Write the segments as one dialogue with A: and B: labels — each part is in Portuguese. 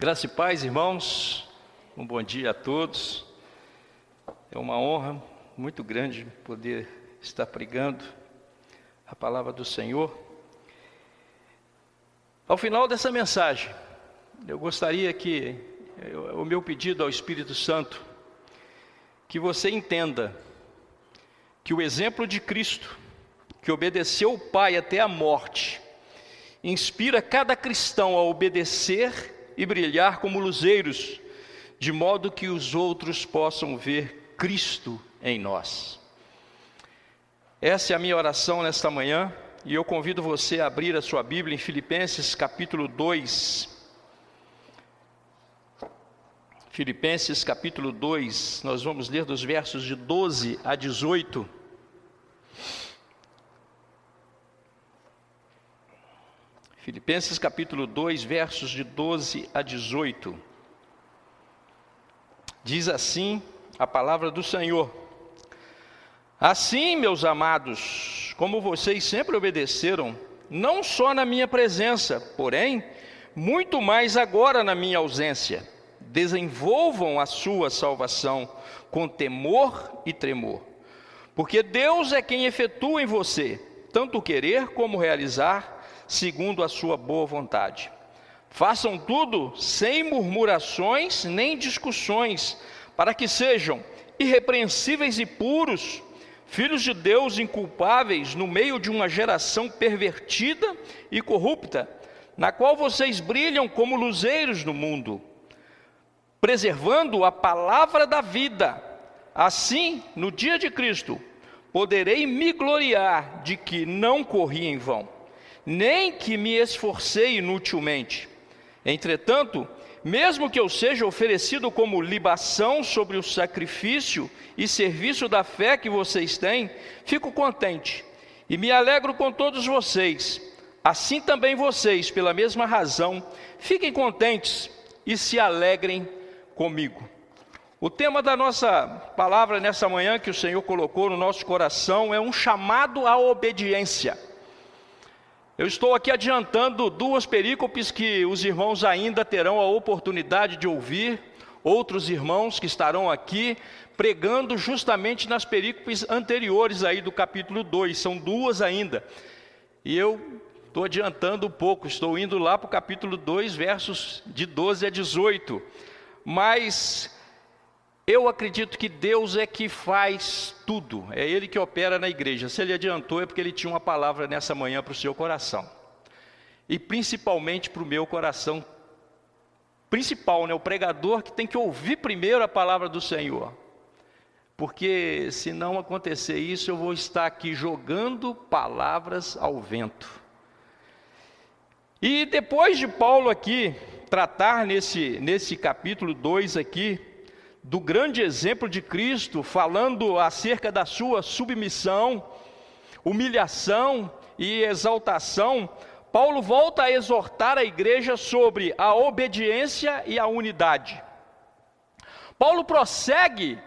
A: Graça e paz, irmãos, um bom dia a todos. É uma honra muito grande poder estar pregando a palavra do Senhor. Ao final dessa mensagem, eu gostaria que, o meu pedido ao Espírito Santo, que você entenda que o exemplo de Cristo, que obedeceu o Pai até a morte, inspira cada cristão a obedecer e brilhar como luzeiros, de modo que os outros possam ver Cristo em nós. Essa é a minha oração nesta manhã, e eu convido você a abrir a sua Bíblia em Filipenses capítulo 2. Filipenses capítulo 2, nós vamos ler dos versos de 12 a 18. Filipenses capítulo 2, versos de 12 a 18. Diz assim a palavra do Senhor: Assim, meus amados, como vocês sempre obedeceram, não só na minha presença, porém, muito mais agora na minha ausência, desenvolvam a sua salvação com temor e tremor, porque Deus é quem efetua em você, tanto querer como realizar, segundo a sua boa vontade. Façam tudo sem murmurações nem discussões, para que sejam irrepreensíveis e puros, filhos de Deus inculpáveis no meio de uma geração pervertida e corrupta, na qual vocês brilham como luzeiros no mundo, preservando a palavra da vida. Assim, no dia de Cristo, poderei me gloriar de que não corri em vão, nem que me esforcei inutilmente. Entretanto, mesmo que eu seja oferecido como libação sobre o sacrifício e serviço da fé que vocês têm, fico contente e me alegro com todos vocês. Assim também vocês, pela mesma razão, fiquem contentes e se alegrem comigo. O tema da nossa palavra nessa manhã que o Senhor colocou no nosso coração é um chamado à obediência. Eu estou aqui adiantando duas perícopes que os irmãos ainda terão a oportunidade de ouvir, outros irmãos que estarão aqui pregando justamente nas perícopes anteriores aí do capítulo 2, são duas ainda. E eu estou adiantando um pouco, estou indo lá para o capítulo 2, versos de 12 a 18. Mas eu acredito que Deus é que faz tudo, é Ele que opera na igreja. Se Ele adiantou é porque Ele tinha uma palavra nessa manhã para o seu coração. E principalmente para o meu coração principal, o pregador que tem que ouvir primeiro a palavra do Senhor. Porque se não acontecer isso, eu vou estar aqui jogando palavras ao vento. E depois de Paulo aqui tratar nesse capítulo 2 aqui, do grande exemplo de Cristo, falando acerca da sua submissão, humilhação e exaltação, Paulo volta a exortar a igreja sobre a obediência e a unidade. Paulo prossegue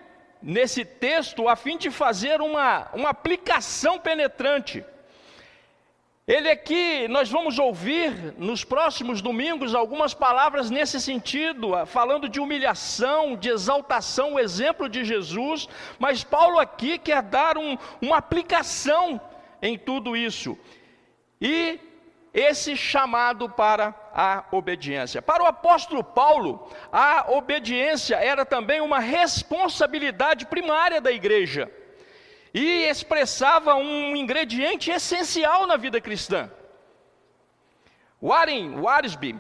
A: nesse texto a fim de fazer uma aplicação penetrante. Ele aqui, nós vamos ouvir nos próximos domingos algumas palavras nesse sentido, falando de humilhação, de exaltação, o exemplo de Jesus, mas Paulo aqui quer dar uma aplicação em tudo isso, e esse chamado para a obediência. Para o apóstolo Paulo, a obediência era também uma responsabilidade primária da igreja, e expressava um ingrediente essencial na vida cristã. Warren Wiersbe,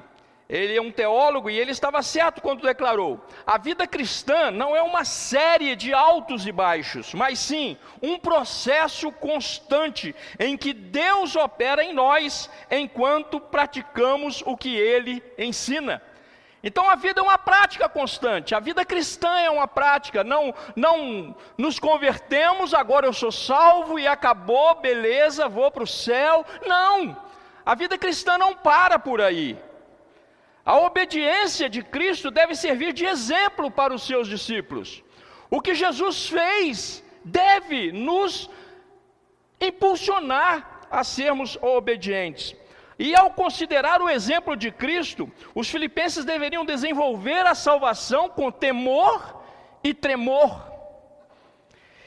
A: ele é um teólogo e ele estava certo quando declarou: a vida cristã não é uma série de altos e baixos, mas sim um processo constante em que Deus opera em nós enquanto praticamos o que Ele ensina. Então a vida é uma prática constante, a vida cristã é uma prática, não nos convertemos, agora eu sou salvo e acabou, beleza, vou para o céu. Não, a vida cristã não para por aí. A obediência de Cristo deve servir de exemplo para os seus discípulos. O que Jesus fez deve nos impulsionar a sermos obedientes. E ao considerar o exemplo de Cristo, os filipenses deveriam desenvolver a salvação com temor e tremor.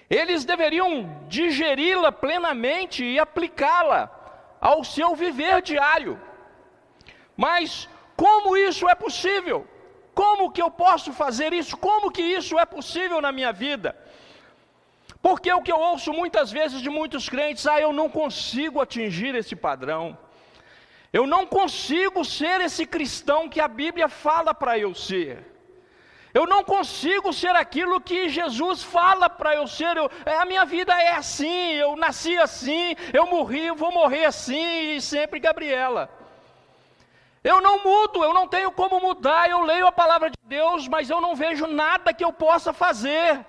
A: Eles deveriam digeri-la plenamente e aplicá-la ao seu viver diário. Mas como isso é possível? Como que eu posso fazer isso? Como que isso é possível na minha vida? Porque o que eu ouço muitas vezes de muitos crentes, eu não consigo atingir esse padrão. Eu não consigo ser esse cristão que a Bíblia fala para eu ser. Eu não consigo ser aquilo que Jesus fala para eu ser. A minha vida é assim, eu nasci assim, eu vou morrer assim, e sempre Gabriela. Eu não mudo, eu não tenho como mudar, eu leio a palavra de Deus, mas eu não vejo nada que eu possa fazer.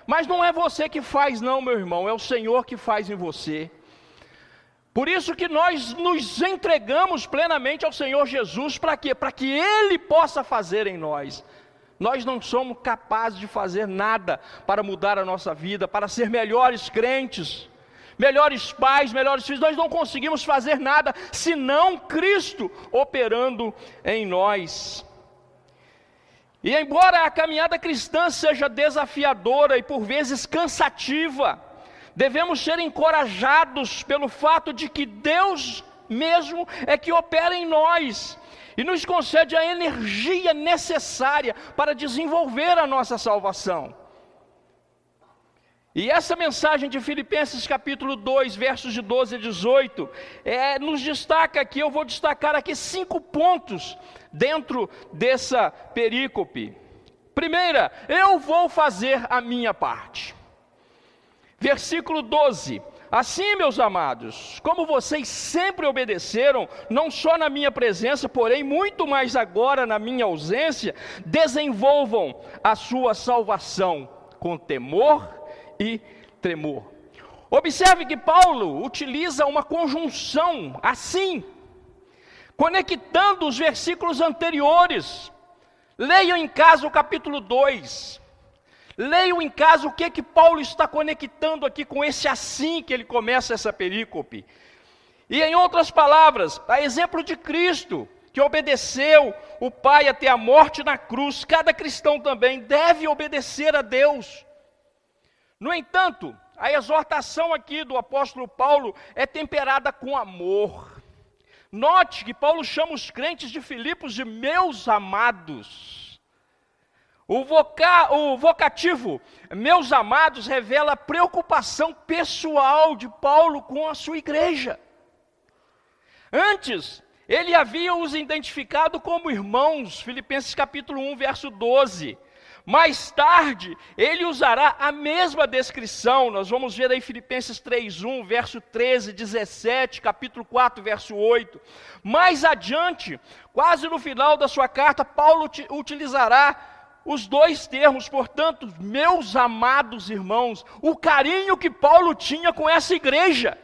A: Mas não é você que faz não, meu irmão, é o Senhor que faz em você. Por isso que nós nos entregamos plenamente ao Senhor Jesus, para quê? Para que Ele possa fazer em nós. Nós não somos capazes de fazer nada para mudar a nossa vida, para ser melhores crentes, melhores pais, melhores filhos. Nós não conseguimos fazer nada, senão Cristo operando em nós. E embora a caminhada cristã seja desafiadora e por vezes cansativa, devemos ser encorajados pelo fato de que Deus mesmo é que opera em nós e nos concede a energia necessária para desenvolver a nossa salvação. E essa mensagem de Filipenses capítulo 2, versos de 12 a 18, nos destaca aqui, eu vou destacar aqui 5 pontos dentro dessa perícope. Primeira, eu vou fazer a minha parte. Versículo 12, assim, meus amados, como vocês sempre obedeceram, não só na minha presença, porém muito mais agora na minha ausência, desenvolvam a sua salvação com temor e tremor. Observe que Paulo utiliza uma conjunção assim, conectando os versículos anteriores. Leiam em casa o capítulo 2. Leiam em casa o que Paulo está conectando aqui com esse assim que ele começa essa perícope. E em outras palavras, a exemplo de Cristo, que obedeceu o Pai até a morte na cruz, cada cristão também deve obedecer a Deus. No entanto, a exortação aqui do apóstolo Paulo é temperada com amor. Note que Paulo chama os crentes de Filipos de meus amados. O vocativo, meus amados, revela a preocupação pessoal de Paulo com a sua igreja. Antes, ele havia os identificado como irmãos, Filipenses capítulo 1, verso 12. Mais tarde, ele usará a mesma descrição, nós vamos ver aí Filipenses 3:1, verso 13, 17, capítulo 4, verso 8. Mais adiante, quase no final da sua carta, Paulo utilizará os dois termos, portanto, meus amados irmãos, o carinho que Paulo tinha com essa igreja,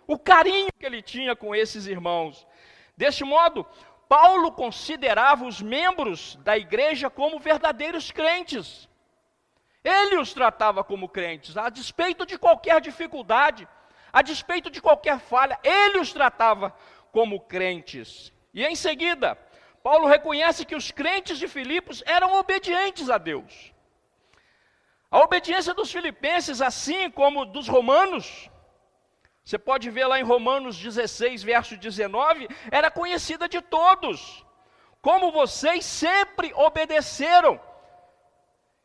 A: o carinho que ele tinha com esses irmãos. Deste modo, Paulo considerava os membros da igreja como verdadeiros crentes. Ele os tratava como crentes, a despeito de qualquer dificuldade, a despeito de qualquer falha, ele os tratava como crentes. E em seguida, Paulo reconhece que os crentes de Filipos eram obedientes a Deus. A obediência dos filipenses, assim como dos romanos, você pode ver lá em Romanos 16, verso 19, era conhecida de todos. Como vocês sempre obedeceram.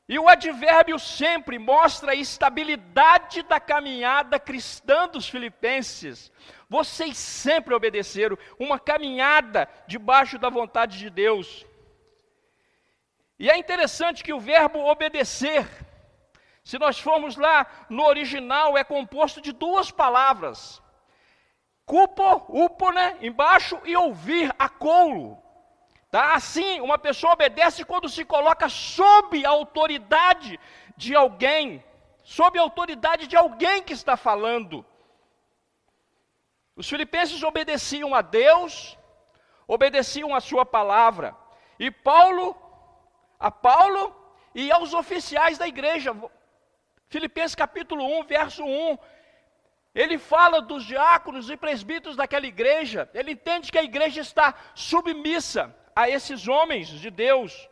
A: E o advérbio sempre mostra a estabilidade da caminhada cristã dos filipenses. Vocês sempre obedeceram, uma caminhada debaixo da vontade de Deus. E é interessante que o verbo obedecer, se nós formos lá no original, é composto de 2 palavras. Upo, né, embaixo, e ouvir, acoulo. Tá? Assim, uma pessoa obedece quando se coloca sob a autoridade de alguém, sob a autoridade de alguém que está falando. Os filipenses obedeciam a Deus, obedeciam a sua palavra. E a Paulo e aos oficiais da igreja. Filipenses capítulo 1, verso 1. Ele fala dos diáconos e presbíteros daquela igreja. Ele entende que a igreja está submissa a esses homens de Deus.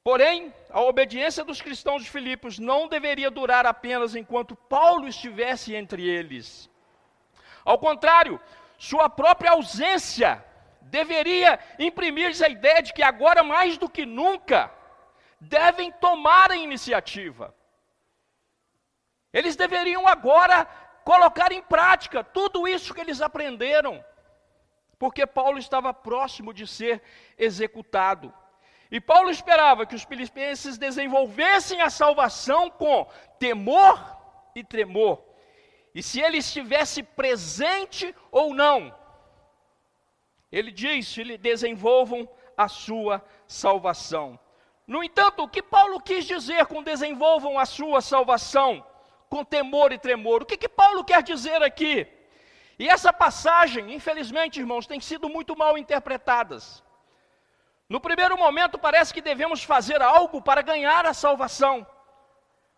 A: Porém, a obediência dos cristãos de Filipos não deveria durar apenas enquanto Paulo estivesse entre eles. Ao contrário, sua própria ausência deveria imprimir-lhes a ideia de que agora mais do que nunca devem tomar a iniciativa. Eles deveriam agora colocar em prática tudo isso que eles aprenderam, porque Paulo estava próximo de ser executado. E Paulo esperava que os filipenses desenvolvessem a salvação com temor e tremor. E se ele estivesse presente ou não, ele diz, eles desenvolvam a sua salvação. No entanto, o que Paulo quis dizer com desenvolvam a sua salvação com temor e tremor? O que Paulo quer dizer aqui? E essa passagem, infelizmente, irmãos, tem sido muito mal interpretadas. No primeiro momento, parece que devemos fazer algo para ganhar a salvação.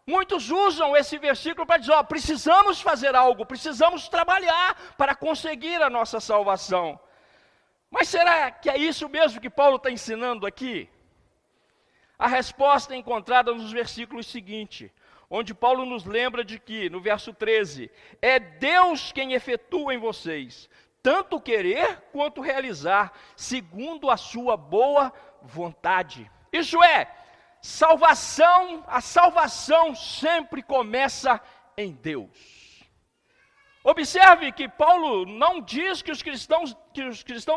A: Muitos usam esse versículo para dizer, precisamos fazer algo, precisamos trabalhar para conseguir a nossa salvação. Mas será que é isso mesmo que Paulo está ensinando aqui? A resposta é encontrada nos versículos seguintes, onde Paulo nos lembra de que, no verso 13, é Deus quem efetua em vocês, tanto querer quanto realizar, segundo a sua boa vontade. Isso é, a salvação sempre começa em Deus. Observe que Paulo não diz que os cristãos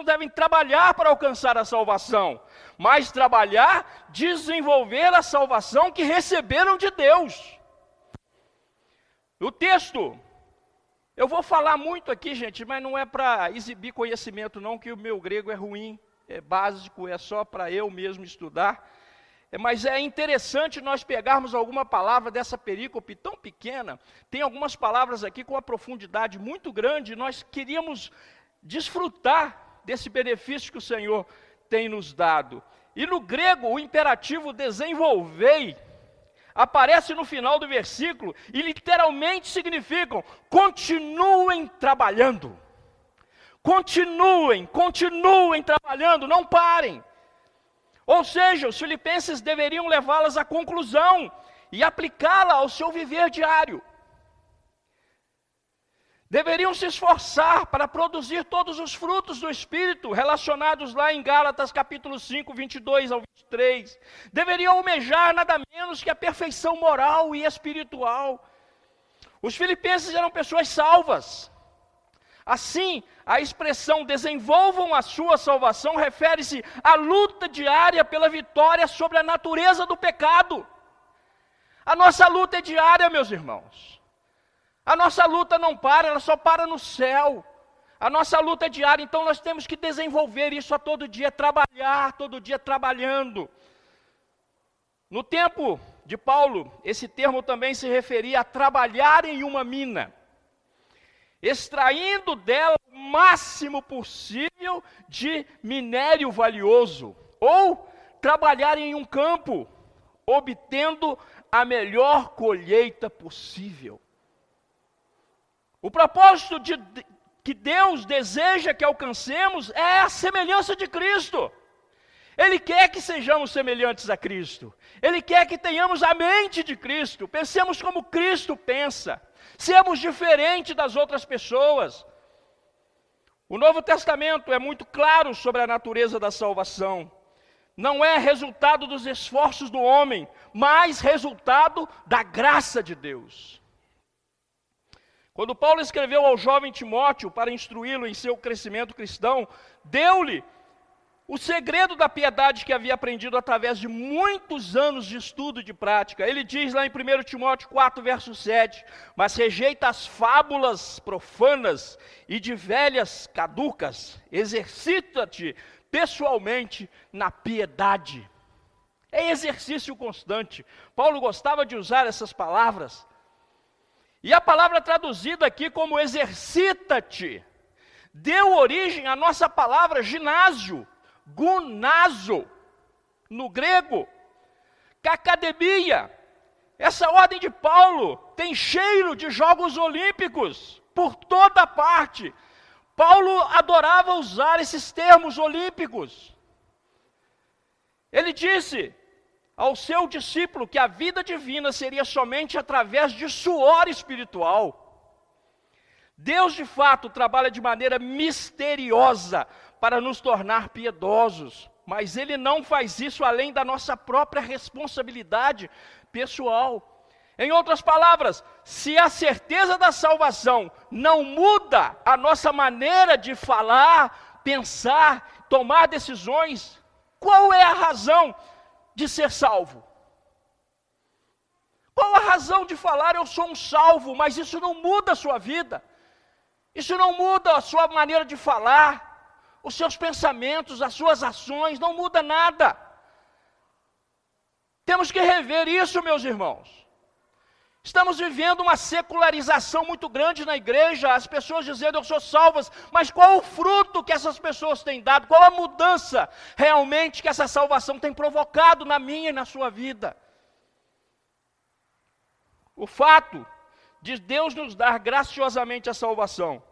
A: devem trabalhar para alcançar a salvação, mas trabalhar, desenvolver a salvação que receberam de Deus. O texto, eu vou falar muito aqui, gente, mas não é para exibir conhecimento não, que o meu grego é ruim, é básico, é só para eu mesmo estudar. Mas é interessante nós pegarmos alguma palavra dessa perícope tão pequena. Tem algumas palavras aqui com uma profundidade muito grande. Nós queríamos desfrutar desse benefício que o Senhor tem nos dado. E no grego, o imperativo desenvolvei aparece no final do versículo e literalmente significam continuem trabalhando. Continuem trabalhando, não parem. Ou seja, os filipenses deveriam levá-las à conclusão e aplicá-la ao seu viver diário. Deveriam se esforçar para produzir todos os frutos do Espírito relacionados lá em Gálatas capítulo 5, 22 ao 23. Deveriam almejar nada menos que a perfeição moral e espiritual. Os filipenses eram pessoas salvas. Assim, a expressão desenvolvam a sua salvação refere-se à luta diária pela vitória sobre a natureza do pecado. A nossa luta é diária, meus irmãos. A nossa luta não para, ela só para no céu. A nossa luta é diária, então nós temos que desenvolver isso a todo dia, trabalhar, todo dia trabalhando. No tempo de Paulo, esse termo também se referia a trabalhar em uma mina, extraindo dela o máximo possível de minério valioso, ou trabalhar em um campo, obtendo a melhor colheita possível. O propósito que Deus deseja que alcancemos é a semelhança de Cristo. Ele quer que sejamos semelhantes a Cristo. Ele quer que tenhamos a mente de Cristo, pensemos como Cristo pensa. Sermos diferentes das outras pessoas. O Novo Testamento é muito claro sobre a natureza da salvação. Não é resultado dos esforços do homem, mas resultado da graça de Deus. Quando Paulo escreveu ao jovem Timóteo para instruí-lo em seu crescimento cristão, deu-lhe o segredo da piedade que havia aprendido através de muitos anos de estudo e de prática. Ele diz lá em 1 Timóteo 4, verso 7, mas rejeita as fábulas profanas e de velhas caducas, exercita-te pessoalmente na piedade. É exercício constante. Paulo gostava de usar essas palavras. E a palavra traduzida aqui como exercita-te, deu origem à nossa palavra ginásio, gunazo, no grego, que academia, Essa ordem de Paulo tem cheiro de Jogos Olímpicos por toda parte. Paulo adorava usar esses termos olímpicos. Ele disse ao seu discípulo que a vida divina seria somente através de suor espiritual. Deus, de fato, trabalha de maneira misteriosa para nos tornar piedosos, mas Ele não faz isso além da nossa própria responsabilidade pessoal. Em outras palavras, se a certeza da salvação não muda a nossa maneira de falar, pensar, tomar decisões, qual é a razão de ser salvo? Qual a razão de falar eu sou um salvo, mas isso não muda a sua vida? Isso não muda a sua maneira de falar, os seus pensamentos, as suas ações, não muda nada. Temos que rever isso, meus irmãos. Estamos vivendo uma secularização muito grande na igreja, as pessoas dizendo eu sou salvas, mas qual o fruto que essas pessoas têm dado? Qual a mudança realmente que essa salvação tem provocado na minha e na sua vida? O fato de Deus nos dar graciosamente a salvação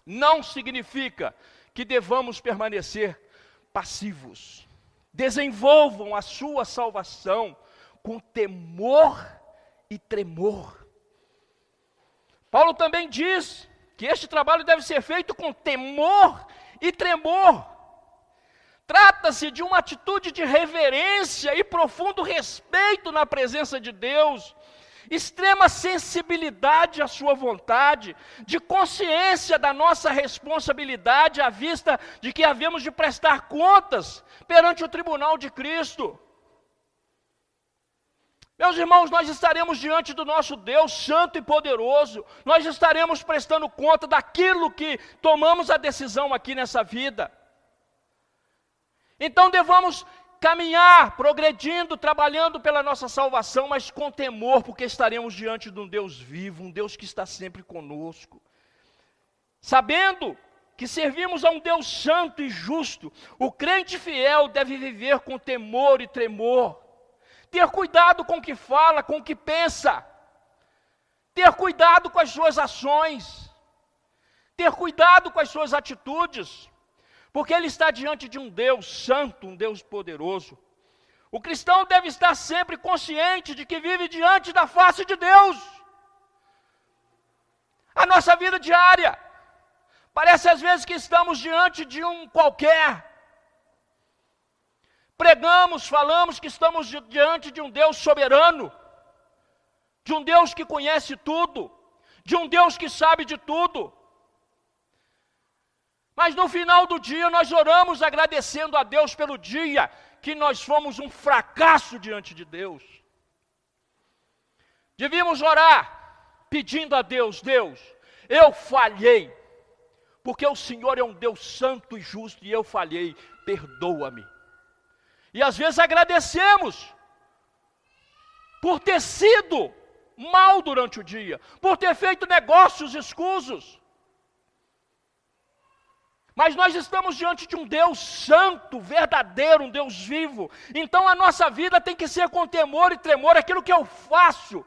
A: não significa que devamos permanecer passivos. Desenvolvam a sua salvação com temor e tremor. Paulo também diz que este trabalho deve ser feito com temor e tremor. Trata-se de uma atitude de reverência e profundo respeito na presença de Deus, extrema sensibilidade à sua vontade, de consciência da nossa responsabilidade à vista de que havemos de prestar contas perante o tribunal de Cristo. Meus irmãos, nós estaremos diante do nosso Deus santo e poderoso, nós estaremos prestando conta daquilo que tomamos a decisão aqui nessa vida. Então devamos caminhar, progredindo, trabalhando pela nossa salvação, mas com temor, porque estaremos diante de um Deus vivo, um Deus que está sempre conosco. Sabendo que servimos a um Deus santo e justo, o crente fiel deve viver com temor e tremor. Ter cuidado com o que fala, com o que pensa. Ter cuidado com as suas ações. Ter cuidado com as suas atitudes. Porque ele está diante de um Deus santo, um Deus poderoso. O cristão deve estar sempre consciente de que vive diante da face de Deus. A nossa vida diária parece às vezes que estamos diante de um qualquer. Pregamos, falamos que estamos diante de um Deus soberano, de um Deus que conhece tudo, de um Deus que sabe de tudo. Mas no final do dia nós oramos agradecendo a Deus pelo dia que nós fomos um fracasso diante de Deus. Devíamos orar pedindo a Deus, Deus, eu falhei, porque o Senhor é um Deus santo e justo e eu falhei, perdoa-me. E às vezes agradecemos por ter sido mal durante o dia, por ter feito negócios escusos. Mas nós estamos diante de um Deus santo, verdadeiro, um Deus vivo. Então a nossa vida tem que ser com temor e tremor. Aquilo que eu faço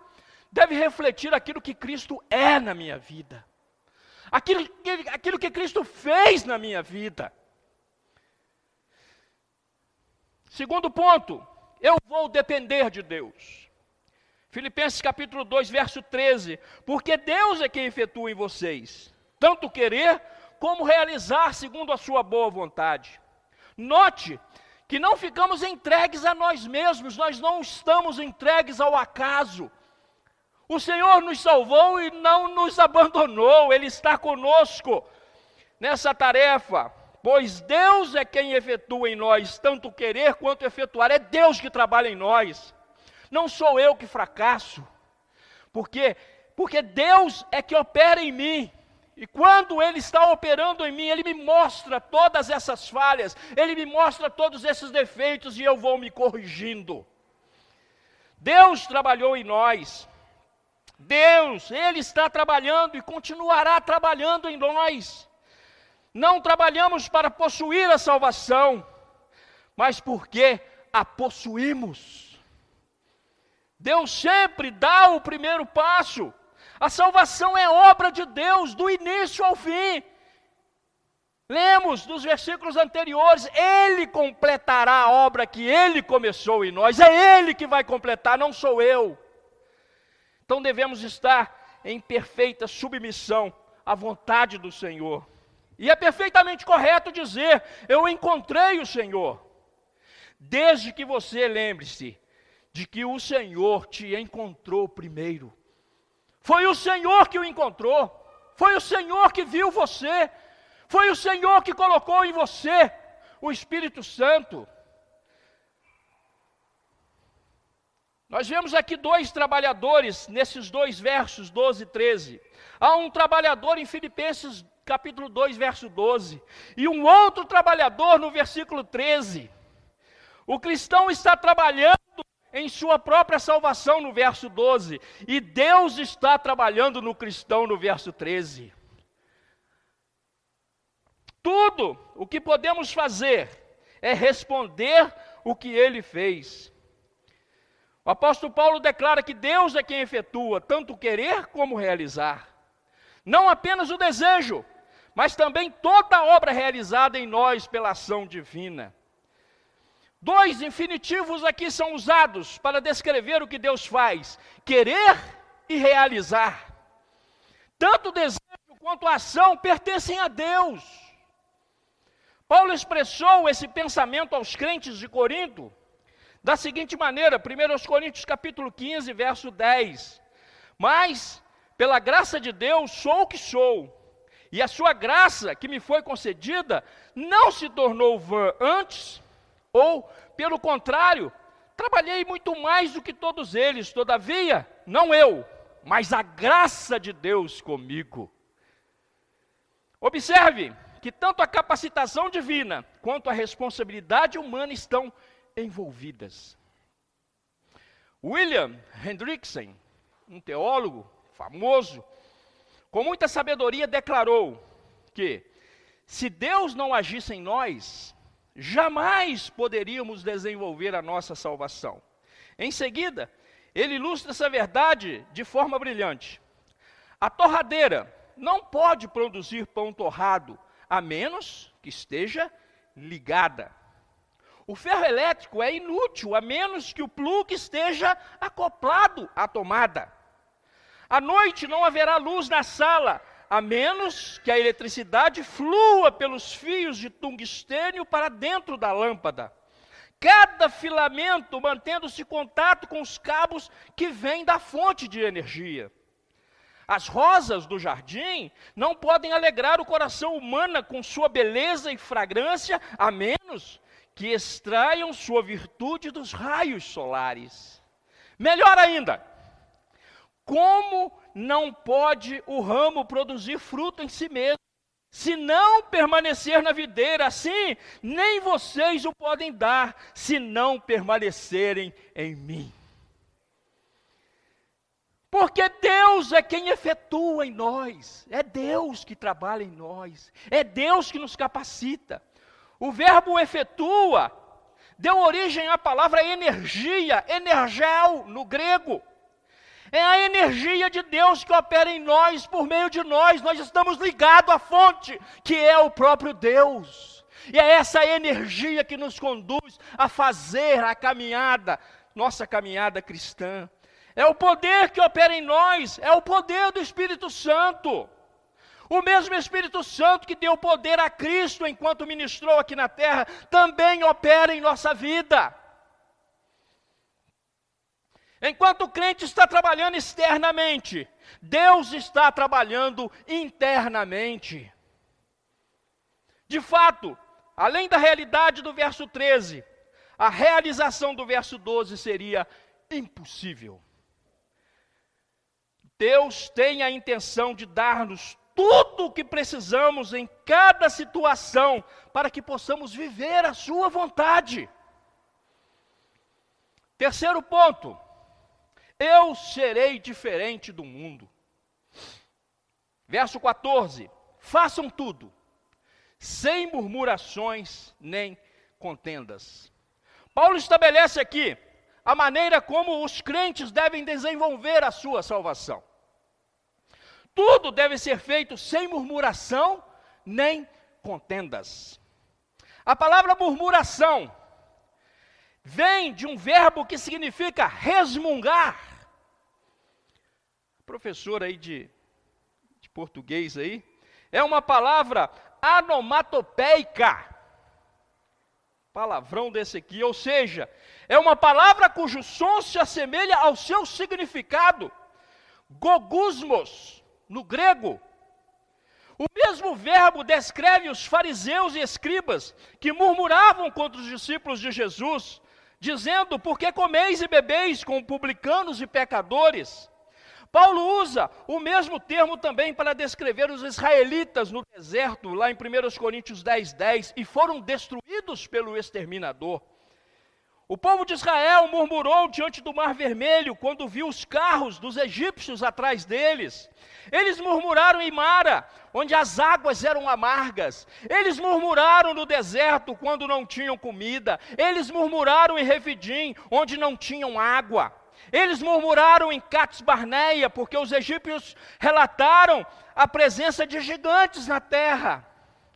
A: deve refletir aquilo que Cristo é na minha vida. Aquilo que Cristo fez na minha vida. Segundo ponto, eu vou depender de Deus. Filipenses capítulo 2, verso 13. Porque Deus é quem efetua em vocês, tanto querer como realizar segundo a sua boa vontade. Note que não ficamos entregues a nós mesmos, nós não estamos entregues ao acaso. O Senhor nos salvou e não nos abandonou, Ele está conosco nessa tarefa. Pois Deus é quem efetua em nós, tanto querer quanto efetuar. É Deus que trabalha em nós. Não sou eu que fracasso. Porque Deus é que opera em mim. E quando Ele está operando em mim, Ele me mostra todas essas falhas, Ele me mostra todos esses defeitos e eu vou me corrigindo. Deus trabalhou em nós. Deus, Ele está trabalhando e continuará trabalhando em nós. Não trabalhamos para possuir a salvação, mas porque a possuímos. Deus sempre dá o primeiro passo. A salvação é obra de Deus, do início ao fim. Lemos dos versículos anteriores, Ele completará a obra que Ele começou em nós. É Ele que vai completar, não sou eu. Então devemos estar em perfeita submissão à vontade do Senhor. E é perfeitamente correto dizer, eu encontrei o Senhor. Desde que você lembre-se de que o Senhor te encontrou primeiro. Foi o Senhor que o encontrou. Foi o Senhor que viu você. Foi o Senhor que colocou em você o Espírito Santo. Nós vemos aqui dois trabalhadores nesses dois versos, 12 e 13. Há um trabalhador em Filipenses capítulo 2, verso 12. E um outro trabalhador no versículo 13. O cristão está trabalhando em sua própria salvação no verso 12. E Deus está trabalhando no cristão no verso 13. Tudo o que podemos fazer é responder o que Ele fez. O apóstolo Paulo declara que Deus é quem efetua tanto o querer como o realizar. Não apenas o desejo, mas também toda a obra realizada em nós pela ação divina. Dois infinitivos aqui são usados para descrever o que Deus faz: querer e realizar. Tanto o desejo quanto a ação pertencem a Deus. Paulo expressou esse pensamento aos crentes de Corinto da seguinte maneira, 1 Coríntios capítulo 15, verso 10. Mas, pela graça de Deus, sou o que sou, e a sua graça que me foi concedida não se tornou vã antes, ou, pelo contrário, trabalhei muito mais do que todos eles, todavia, não eu, mas a graça de Deus comigo. Observe que tanto a capacitação divina quanto a responsabilidade humana estão envolvidas. William Hendrickson, um teólogo famoso, com muita sabedoria declarou que, se Deus não agisse em nós, jamais poderíamos desenvolver a nossa salvação. Em seguida, ele ilustra essa verdade de forma brilhante. A torradeira não pode produzir pão torrado, a menos que esteja ligada. O ferro elétrico é inútil, a menos que o plugue esteja acoplado à tomada. À noite não haverá luz na sala, a menos que a eletricidade flua pelos fios de tungstênio para dentro da lâmpada. Cada filamento mantendo-se em contato com os cabos que vêm da fonte de energia. As rosas do jardim não podem alegrar o coração humano com sua beleza e fragrância, a menos que extraiam sua virtude dos raios solares. Melhor ainda, como não pode o ramo produzir fruto em si mesmo, se não permanecer na videira? Assim, nem vocês o podem dar, se não permanecerem em mim. Porque Deus é quem efetua em nós, é Deus que trabalha em nós, é Deus que nos capacita. O verbo efetua deu origem à palavra energia, energel no grego. É a energia de Deus que opera em nós, por meio de nós estamos ligados à fonte, que é o próprio Deus. E é essa energia que nos conduz a fazer a caminhada, nossa caminhada cristã. É o poder que opera em nós, é o poder do Espírito Santo. O mesmo Espírito Santo que deu poder a Cristo enquanto ministrou aqui na terra, também opera em nossa vida. Enquanto o crente está trabalhando externamente, Deus está trabalhando internamente. De fato, além da realidade do verso 13, a realização do verso 12 seria impossível. Deus tem a intenção de dar-nos tudo o que precisamos em cada situação para que possamos viver a sua vontade. Terceiro ponto, eu serei diferente do mundo. Verso 14, façam tudo, sem murmurações nem contendas. Paulo estabelece aqui a maneira como os crentes devem desenvolver a sua salvação. Tudo deve ser feito sem murmuração nem contendas. A palavra murmuração vem de um verbo que significa resmungar. Professor aí de português aí, é uma palavra onomatopeica. Palavrão desse aqui, ou seja, é uma palavra cujo som se assemelha ao seu significado. Gogusmos, no grego. O mesmo verbo descreve os fariseus e escribas que murmuravam contra os discípulos de Jesus, dizendo: por que comeis e bebeis com publicanos e pecadores? Paulo usa o mesmo termo também para descrever os israelitas no deserto, lá em 1 Coríntios 10:10, e foram destruídos pelo exterminador. O povo de Israel murmurou diante do Mar Vermelho, quando viu os carros dos egípcios atrás deles. Eles murmuraram em Mara, onde as águas eram amargas. Eles murmuraram no deserto, quando não tinham comida. Eles murmuraram em Refidim, onde não tinham água. Eles murmuraram em Cades Barneia, porque os egípcios relataram a presença de gigantes na terra.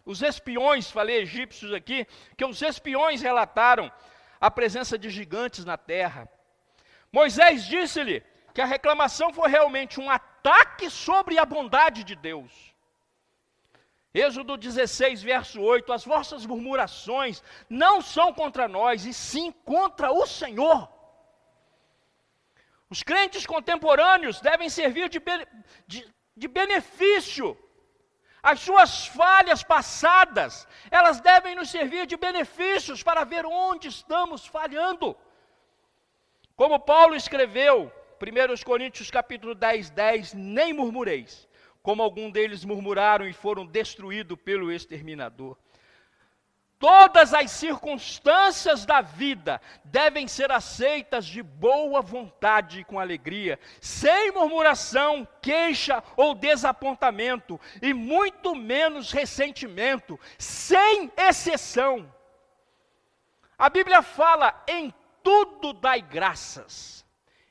A: Os espiões, falei egípcios aqui, que os espiões relataram a presença de gigantes na terra. Moisés disse-lhe que a reclamação foi realmente um ataque sobre a bondade de Deus. Êxodo 16, verso 8, as vossas murmurações não são contra nós, e sim contra o Senhor. Os crentes contemporâneos devem servir de benefício. As suas falhas passadas, elas devem nos servir de benefícios para ver onde estamos falhando. Como Paulo escreveu, 1 Coríntios capítulo 10:10, nem murmureis, como algum deles murmuraram e foram destruídos pelo exterminador. Todas as circunstâncias da vida devem ser aceitas de boa vontade e com alegria, sem murmuração, queixa ou desapontamento, e muito menos ressentimento, sem exceção. A Bíblia fala: em tudo dai graças.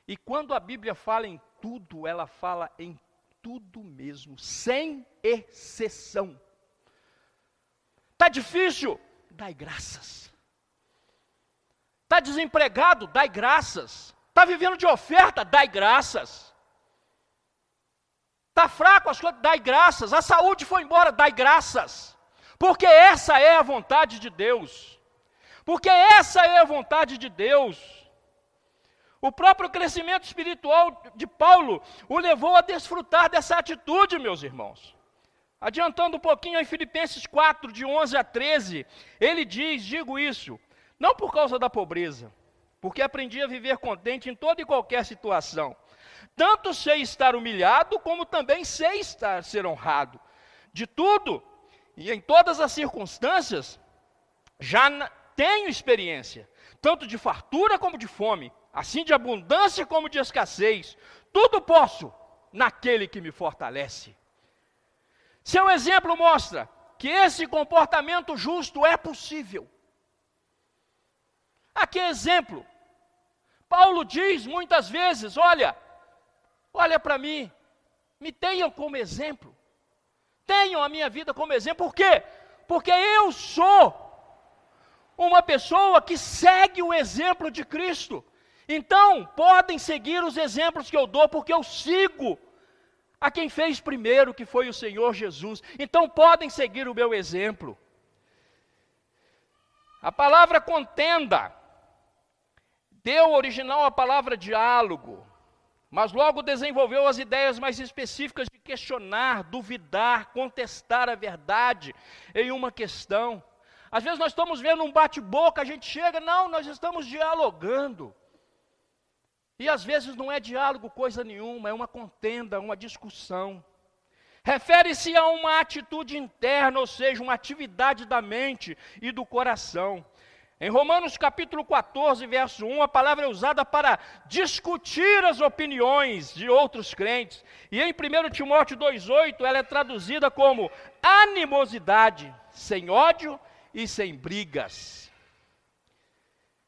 A: E quando a Bíblia fala em tudo, ela fala em tudo mesmo, sem exceção. Está difícil? Dai graças. Está desempregado? Dai graças. Está vivendo de oferta? Dai graças. Está fraco as coisas? Dai graças. A saúde foi embora? Dai graças. Porque essa é a vontade de Deus. Porque essa é a vontade de Deus. O próprio crescimento espiritual de Paulo o levou a desfrutar dessa atitude, meus irmãos. Adiantando um pouquinho em Filipenses 4, de 11 a 13, ele diz: digo isso, não por causa da pobreza, porque aprendi a viver contente em toda e qualquer situação. Tanto sei estar humilhado, como também sei ser honrado. De tudo, e em todas as circunstâncias, já tenho experiência, tanto de fartura como de fome, assim de abundância como de escassez. Tudo posso naquele que me fortalece. Seu exemplo mostra que esse comportamento justo é possível. Aqui é exemplo. Paulo diz muitas vezes: olha para mim, me tenham como exemplo. Tenham a minha vida como exemplo. Por quê? Porque eu sou uma pessoa que segue o exemplo de Cristo. Então, podem seguir os exemplos que eu dou, porque eu sigo a quem fez primeiro, que foi o Senhor Jesus. Então podem seguir o meu exemplo. A palavra contenda deu original a palavra diálogo, mas logo desenvolveu as ideias mais específicas de questionar, duvidar, contestar a verdade em uma questão. Às vezes nós estamos vendo um bate-boca, a gente chega, não, nós estamos dialogando. E às vezes não é diálogo coisa nenhuma, é uma contenda, uma discussão. Refere-se a uma atitude interna, ou seja, uma atividade da mente e do coração. Em Romanos capítulo 14, verso 1, a palavra é usada para discutir as opiniões de outros crentes. E em 1 Timóteo 2,8, ela é traduzida como animosidade, sem ódio e sem brigas.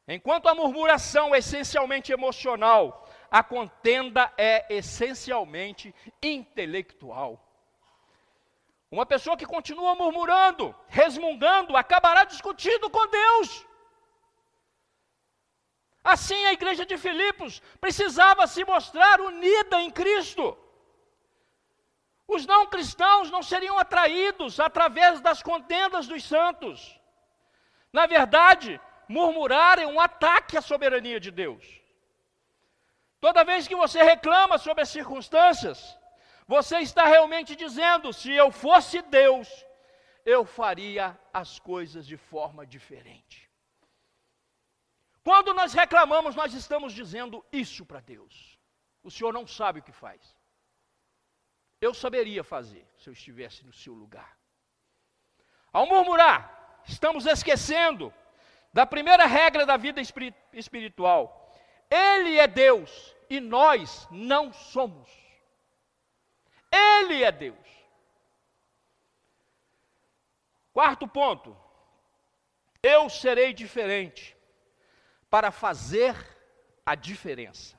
A: Enquanto a murmuração é essencialmente emocional, a contenda é essencialmente intelectual. Uma pessoa que continua murmurando, resmungando, acabará discutindo com Deus. Assim, a igreja de Filipos precisava se mostrar unida em Cristo. Os não cristãos não seriam atraídos através das contendas dos santos. Na verdade, murmurar é um ataque à soberania de Deus. Toda vez que você reclama sobre as circunstâncias, você está realmente dizendo: se eu fosse Deus, eu faria as coisas de forma diferente. Quando nós reclamamos, nós estamos dizendo isso para Deus: o Senhor não sabe o que faz. Eu saberia fazer se eu estivesse no seu lugar. Ao murmurar, estamos esquecendo da primeira regra da vida espiritual. Ele é Deus e nós não somos. Ele é Deus. Quarto ponto: eu serei diferente para fazer a diferença.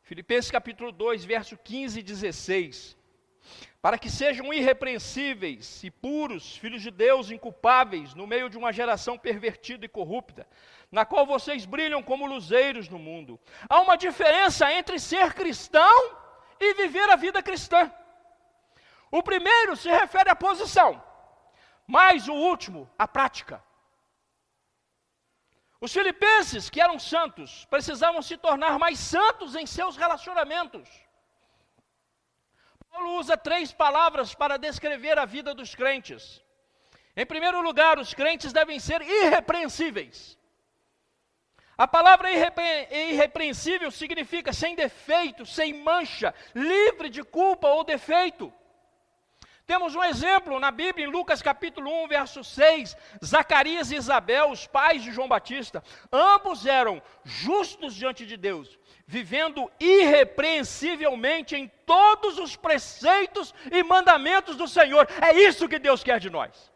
A: Filipenses capítulo 2, verso 15 e 16. Para que sejam irrepreensíveis e puros, filhos de Deus, inculpáveis, no meio de uma geração pervertida e corrupta, na qual vocês brilham como luzeiros no mundo. Há uma diferença entre ser cristão e viver a vida cristã. O primeiro se refere à posição, mas o último, à prática. Os filipenses, que eram santos, precisavam se tornar mais santos em seus relacionamentos. Paulo usa 3 palavras para descrever a vida dos crentes. Em primeiro lugar, os crentes devem ser irrepreensíveis. A palavra irrepreensível significa sem defeito, sem mancha, livre de culpa ou defeito. Temos um exemplo na Bíblia, em Lucas capítulo 1, verso 6, Zacarias e Isabel, os pais de João Batista, ambos eram justos diante de Deus, vivendo irrepreensivelmente em todos os preceitos e mandamentos do Senhor. É isso que Deus quer de nós.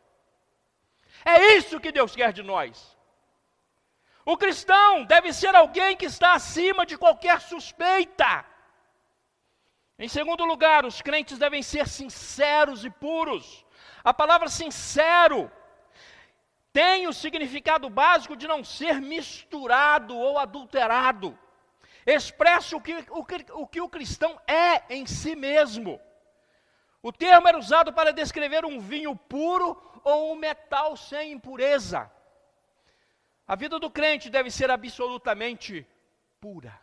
A: É isso que Deus quer de nós. O cristão deve ser alguém que está acima de qualquer suspeita. Em segundo lugar, os crentes devem ser sinceros e puros. A palavra sincero tem o significado básico de não ser misturado ou adulterado. Expressa o que o cristão é em si mesmo. O termo era usado para descrever um vinho puro ou um metal sem impureza. A vida do crente deve ser absolutamente pura,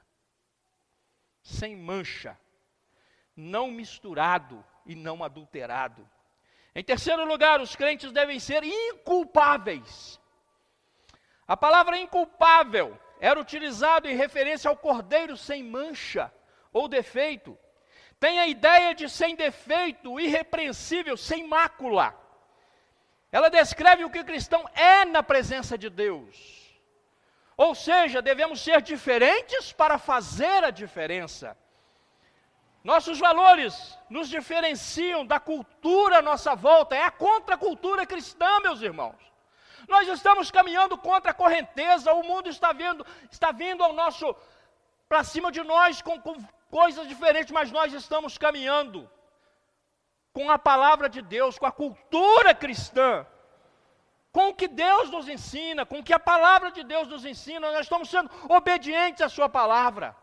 A: sem mancha, não misturado e não adulterado. Em terceiro lugar, os crentes devem ser inculpáveis. A palavra inculpável era utilizado em referência ao cordeiro sem mancha ou defeito. Tem a ideia de sem defeito, irrepreensível, sem mácula. Ela descreve o que o cristão é na presença de Deus. Ou seja, devemos ser diferentes para fazer a diferença. Nossos valores nos diferenciam da cultura à nossa volta. É a contracultura cristã, meus irmãos. Nós estamos caminhando contra a correnteza. O mundo está vindo para cima de nós com coisas diferentes, mas nós estamos caminhando com a palavra de Deus, com a cultura cristã, com o que Deus nos ensina, com o que a palavra de Deus nos ensina. Nós estamos sendo obedientes à sua palavra.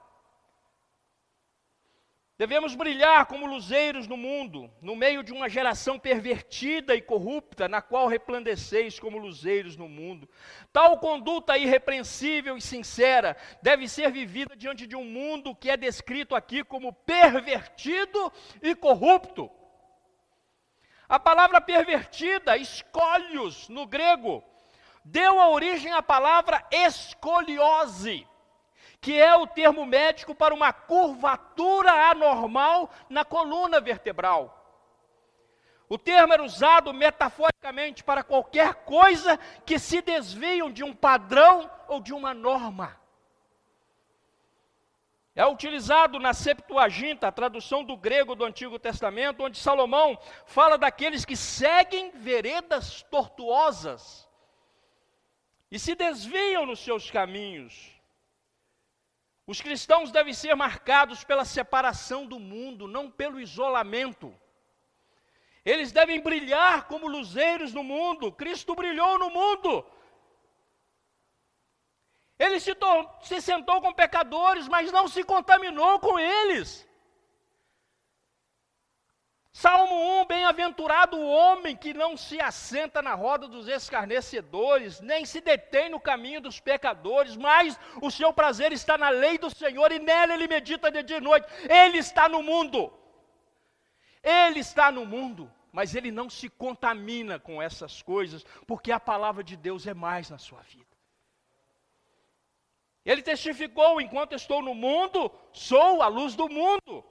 A: Devemos brilhar como luzeiros no mundo, no meio de uma geração pervertida e corrupta, na qual resplandeceis como luzeiros no mundo. Tal conduta irrepreensível e sincera deve ser vivida diante de um mundo que é descrito aqui como pervertido e corrupto. A palavra pervertida, escolios, no grego, deu a origem à palavra escoliose, que é o termo médico para uma curvatura anormal na coluna vertebral. O termo era usado metaforicamente para qualquer coisa que se desviam de um padrão ou de uma norma. É utilizado na Septuaginta, a tradução do grego do Antigo Testamento, onde Salomão fala daqueles que seguem veredas tortuosas. e se desviam nos seus caminhos. Os cristãos devem ser marcados pela separação do mundo, não pelo isolamento. Eles devem brilhar como luzeiros no mundo. Cristo brilhou no mundo. Ele se sentou com pecadores, mas não se contaminou com eles. Salmo 1, bem-aventurado o homem que não se assenta na roda dos escarnecedores, nem se detém no caminho dos pecadores, mas o seu prazer está na lei do Senhor, e nela ele medita de dia e noite. Ele está no mundo. Ele está no mundo, mas ele não se contamina com essas coisas, porque a palavra de Deus é mais na sua vida. Ele testificou: enquanto estou no mundo, sou a luz do mundo.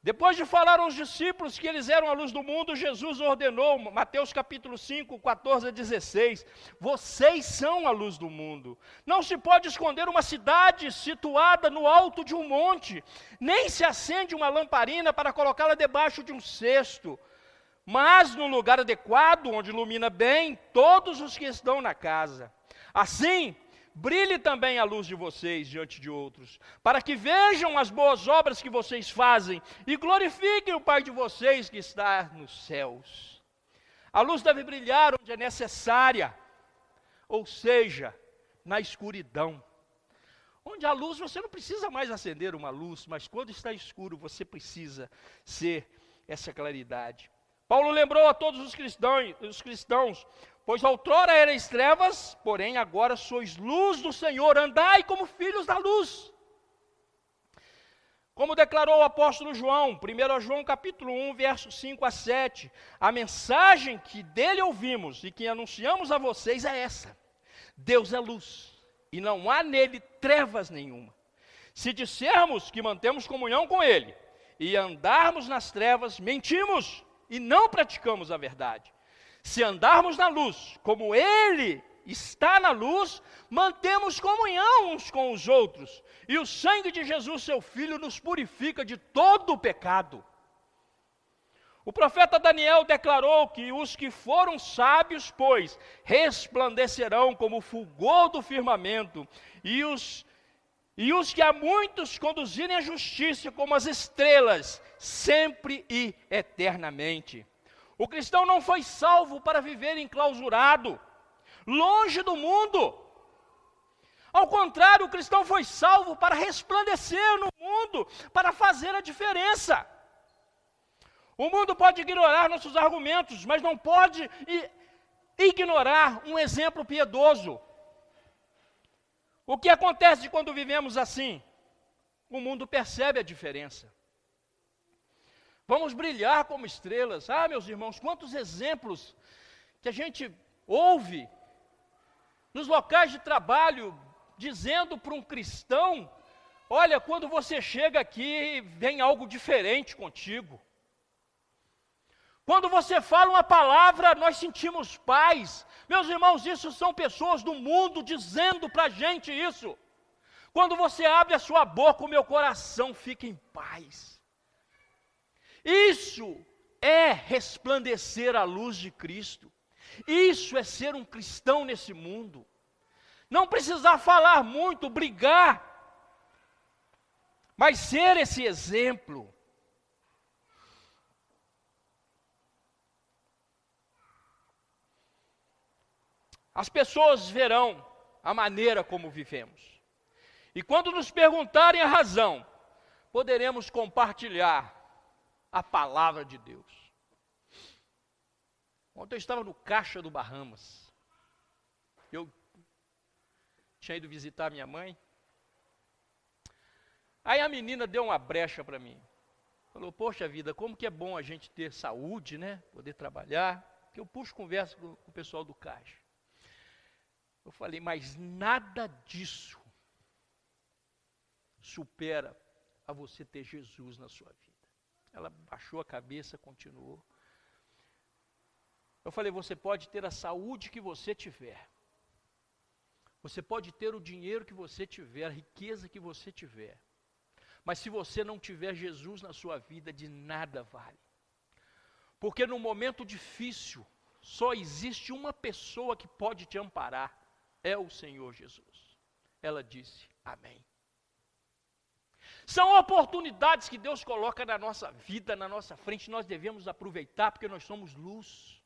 A: Depois de falar aos discípulos que eles eram a luz do mundo, Jesus ordenou, Mateus capítulo 5, 14 a 16, vocês são a luz do mundo. Não se pode esconder uma cidade situada no alto de um monte, nem se acende uma lamparina para colocá-la debaixo de um cesto, mas no lugar adequado, onde ilumina bem todos os que estão na casa. Assim, brilhe também a luz de vocês diante de outros, para que vejam as boas obras que vocês fazem e glorifiquem o Pai de vocês que está nos céus. A luz deve brilhar onde é necessária, ou seja, na escuridão. Onde há luz, você não precisa mais acender uma luz, mas quando está escuro, você precisa ser essa claridade. Paulo lembrou a todos os cristãos, pois outrora erais trevas, porém agora sois luz do Senhor, andai como filhos da luz. Como declarou o apóstolo João, 1 João capítulo 1, versos 5 a 7, a mensagem que dele ouvimos e que anunciamos a vocês é essa: Deus é luz, e não há nele trevas nenhuma. Se dissermos que mantemos comunhão com ele, e andarmos nas trevas, mentimos, e não praticamos a verdade. Se andarmos na luz, como ele está na luz, mantemos comunhão uns com os outros, e o sangue de Jesus, seu Filho, nos purifica de todo o pecado. O profeta Daniel declarou que os que foram sábios, pois, resplandecerão como o fulgor do firmamento, e os que a muitos conduzirem à justiça como as estrelas, sempre e eternamente. O cristão não foi salvo para viver enclausurado, longe do mundo. Ao contrário, o cristão foi salvo para resplandecer no mundo, para fazer a diferença. O mundo pode ignorar nossos argumentos, mas não pode ignorar um exemplo piedoso. O que acontece quando vivemos assim? O mundo percebe a diferença. Vamos brilhar como estrelas. Ah, meus irmãos, quantos exemplos que a gente ouve nos locais de trabalho, dizendo para um cristão: olha, quando você chega aqui, vem algo diferente contigo. Quando você fala uma palavra, nós sentimos paz. Meus irmãos, isso são pessoas do mundo dizendo para a gente isso. Quando você abre a sua boca, o meu coração fica em paz. Isso é resplandecer a luz de Cristo. Isso é ser um cristão nesse mundo. Não precisar falar muito, brigar, mas ser esse exemplo. As pessoas verão a maneira como vivemos. E quando nos perguntarem a razão, poderemos compartilhar a palavra de Deus. Ontem eu estava no Caixa do Bahamas. Eu tinha ido visitar minha mãe. Aí a menina deu uma brecha para mim. Falou: poxa vida, como que é bom a gente ter saúde, né? Poder trabalhar. Que eu puxo conversa com o pessoal do Caixa. Eu falei: mas nada disso supera a você ter Jesus na sua vida. Ela baixou a cabeça, continuou. Eu falei: você pode ter a saúde que você tiver. Você pode ter o dinheiro que você tiver, a riqueza que você tiver. Mas se você não tiver Jesus na sua vida, de nada vale. Porque no momento difícil, só existe uma pessoa que pode te amparar. é o Senhor Jesus. Ela disse, amém. São oportunidades que Deus coloca na nossa vida, na nossa frente, nós devemos aproveitar, porque nós somos luz.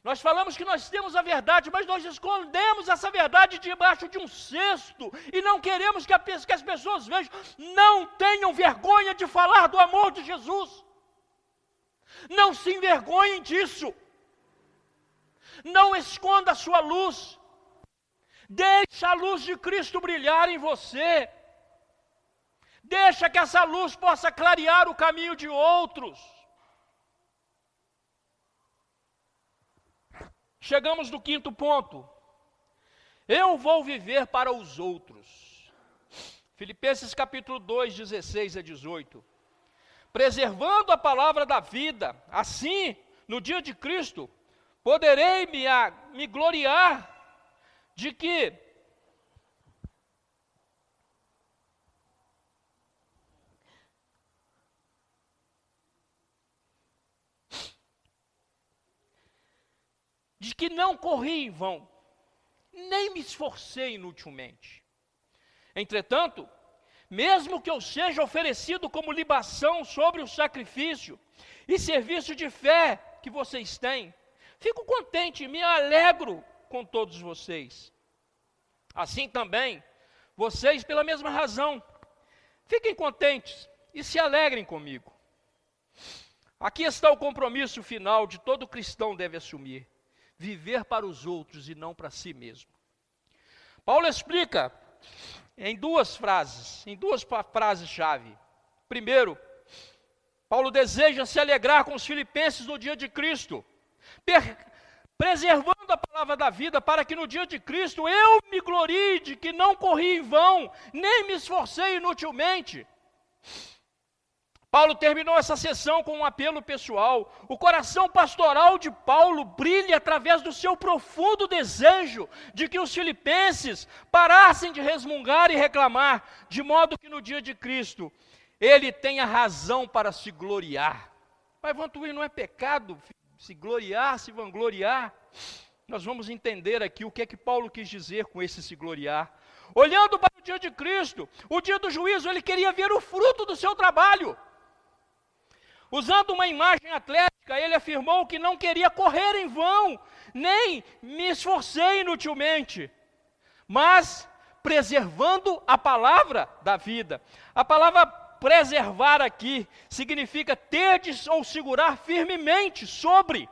A: Nós falamos que nós temos a verdade, mas nós escondemos essa verdade debaixo de um cesto, e não queremos que as pessoas vejam. Não tenham vergonha de falar do amor de Jesus. Não se envergonhem disso. Não esconda a sua luz. Deixa a luz de Cristo brilhar em você. Deixa que essa luz possa clarear o caminho de outros. Chegamos no quinto ponto. Eu vou viver para os outros. Filipenses capítulo 2, 16 a 18. Preservando a palavra da vida, assim, no dia de Cristo, poderei me gloriar de que não corri em vão, nem me esforcei inutilmente. Entretanto, mesmo que eu seja oferecido como libação sobre o sacrifício e serviço de fé que vocês têm, fico contente e me alegro com todos vocês. Assim também, vocês, pela mesma razão, fiquem contentes e se alegrem comigo. Aqui está o compromisso final de todo cristão deve assumir: viver para os outros e não para si mesmo. Paulo explica em duas frases-chave. Primeiro, Paulo deseja se alegrar com os filipenses no dia de Cristo, preservando a palavra da vida, para que no dia de Cristo eu me glorie de que não corri em vão, nem me esforcei inutilmente. Paulo terminou essa sessão com um apelo pessoal. O coração pastoral de Paulo brilha através do seu profundo desejo de que os filipenses parassem de resmungar e reclamar, de modo que no dia de Cristo ele tenha razão para se gloriar. Mas vantuir não é pecado se gloriar, se vangloriar. Nós vamos entender aqui o que é que Paulo quis dizer com esse se gloriar. Olhando para o dia de Cristo, o dia do juízo, ele queria ver o fruto do seu trabalho. Usando uma imagem atlética, ele afirmou que não queria correr em vão, nem me esforcei inutilmente, mas preservando a palavra da vida. A palavra preservar aqui significa ter ou segurar firmemente sobre.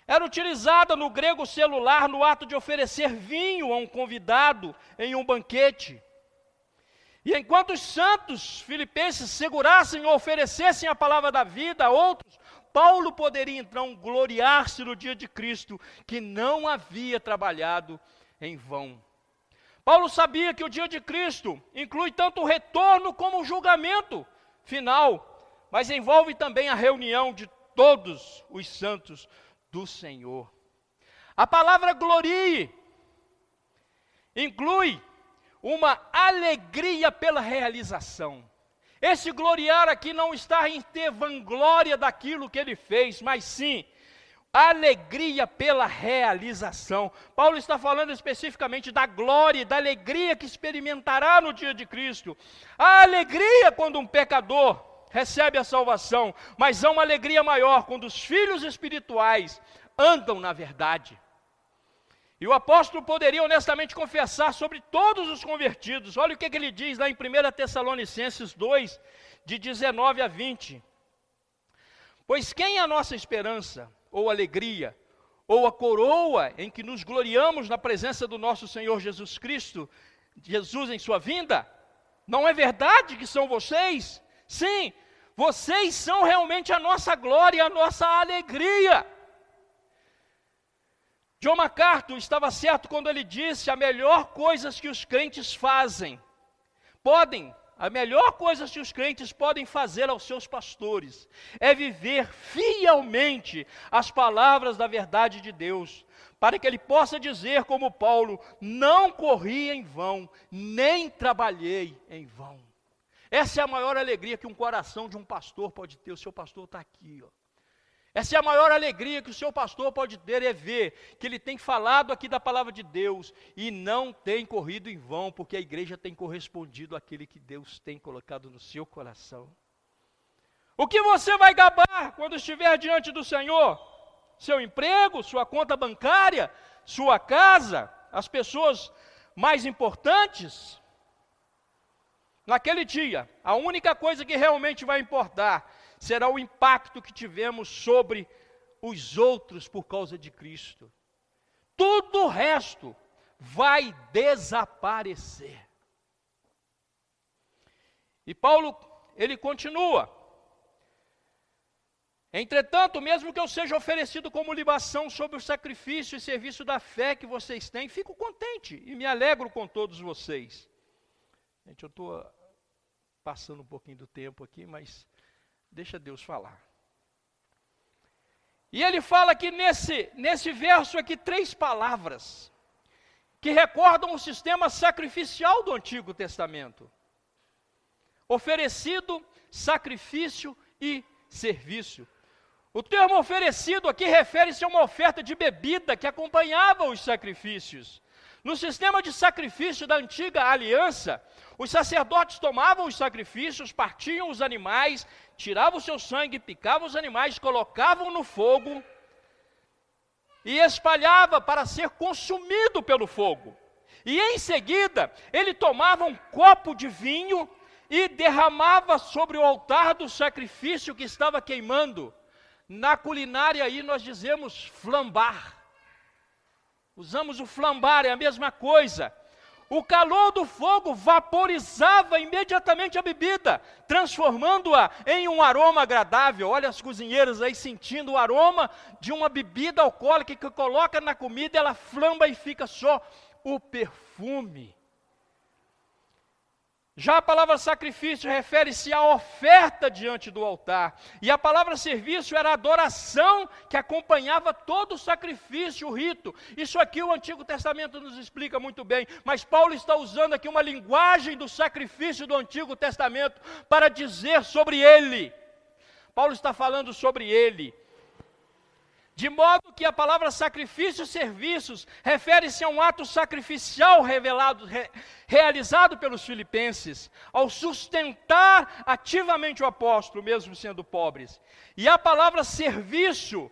A: Era utilizada no grego celular no ato de oferecer vinho a um convidado em um banquete. E enquanto os santos filipenses segurassem ou oferecessem a palavra da vida a outros, Paulo poderia então gloriar-se no dia de Cristo, que não havia trabalhado em vão. Paulo sabia que o dia de Cristo inclui tanto o retorno como o julgamento final, mas envolve também a reunião de todos os santos do Senhor. A palavra glorie inclui uma alegria pela realização. Esse gloriar aqui não está em ter vanglória daquilo que ele fez, mas sim alegria pela realização. Paulo está falando especificamente da glória, da alegria que experimentará no dia de Cristo. A alegria quando um pecador recebe a salvação, mas há uma alegria maior quando os filhos espirituais andam na verdade. E o apóstolo poderia honestamente confessar sobre todos os convertidos. Olha o que ele diz lá em 1 Tessalonicenses 2, de 19 a 20. Pois quem é a nossa esperança, ou alegria, ou a coroa em que nos gloriamos na presença do nosso Senhor Jesus Cristo, Jesus em sua vinda? Não é verdade que são vocês? Sim, vocês são realmente a nossa glória e a nossa alegria. John MacArthur estava certo quando ele disse: a melhor coisa que os crentes podem fazer aos seus pastores é viver fielmente as palavras da verdade de Deus, para que ele possa dizer como Paulo: não corri em vão, nem trabalhei em vão. Essa é a maior alegria que um coração de um pastor pode ter. O seu pastor está aqui, ó.
B: Essa é a maior alegria que o seu pastor pode ter, é ver que ele tem falado aqui da palavra de Deus e não tem corrido em vão, porque a igreja tem correspondido àquele que Deus tem colocado no seu coração. O que você vai gabar quando estiver diante do Senhor? Seu emprego, sua conta bancária, sua casa, as pessoas mais importantes? Naquele dia, a única coisa que realmente vai importar será o impacto que tivemos sobre os outros por causa de Cristo. Tudo o resto vai desaparecer. E Paulo, ele continua: entretanto, mesmo que eu seja oferecido como libação sobre o sacrifício e serviço da fé que vocês têm, fico contente e me alegro com todos vocês. Gente, eu estou passando um pouquinho do tempo aqui, mas deixa Deus falar. E ele fala aqui nesse verso aqui 3 palavras que recordam o sistema sacrificial do Antigo Testamento: oferecido, sacrifício e serviço. O termo oferecido aqui refere-se a uma oferta de bebida que acompanhava os sacrifícios. No sistema de sacrifício da antiga aliança, os sacerdotes tomavam os sacrifícios, partiam os animais, tiravam o seu sangue, picavam os animais, colocavam no fogo e espalhava para ser consumido pelo fogo. E em seguida, ele tomava um copo de vinho e derramava sobre o altar do sacrifício que estava queimando. Na culinária aí nós dizemos flambar. Usamos o flambar, é a mesma coisa. O calor do fogo vaporizava imediatamente a bebida, transformando-a em um aroma agradável. Olha as cozinheiras aí sentindo o aroma de uma bebida alcoólica que coloca na comida, ela flamba e fica só o perfume. Já a palavra sacrifício refere-se à oferta diante do altar. E a palavra serviço era a adoração que acompanhava todo o sacrifício, o rito. Isso aqui o Antigo Testamento nos explica muito bem. Mas Paulo está usando aqui uma linguagem do sacrifício do Antigo Testamento para dizer sobre ele. Paulo está falando sobre ele. De modo que a palavra sacrifício e serviços refere-se a um ato sacrificial realizado pelos filipenses, ao sustentar ativamente o apóstolo, mesmo sendo pobres. E a palavra serviço,